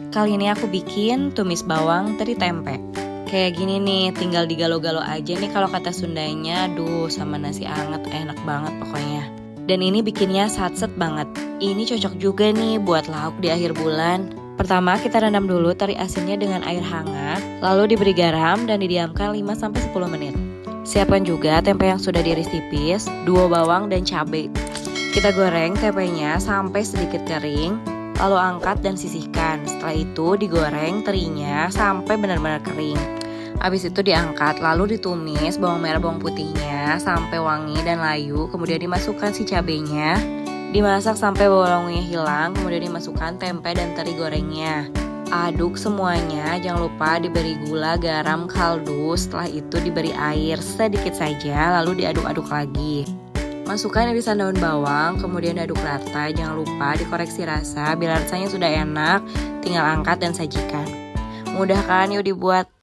Kali ini aku bikin tumis bawang teri tempe. Kayak gini nih, tinggal digalo-galo aja nih kalau kata Sundanya. Duh, sama nasi anget enak banget pokoknya. Dan ini bikinnya satset banget. Ini cocok juga nih buat lauk di akhir bulan. Pertama kita rendam dulu teri asinnya dengan air hangat, lalu diberi garam dan didiamkan 5-10 menit. Siapkan juga tempe yang sudah diiris tipis, 2 bawang dan cabai. Kita goreng tempenya sampai sedikit kering, lalu angkat dan sisihkan. Setelah itu digoreng terinya sampai benar-benar kering. Habis itu diangkat, lalu ditumis bawang merah bawang putihnya sampai wangi dan layu. Kemudian dimasukkan si cabenya, dimasak sampai bawangnya hilang. Kemudian dimasukkan tempe dan teri gorengnya. Aduk semuanya, jangan lupa diberi gula, garam, kaldu. Setelah itu diberi air sedikit saja, lalu diaduk-aduk lagi. Masukkan irisan daun bawang, kemudian diaduk rata. Jangan lupa dikoreksi rasa. Bila rasanya sudah enak, tinggal angkat dan sajikan. Mudah kan, yuk dibuat.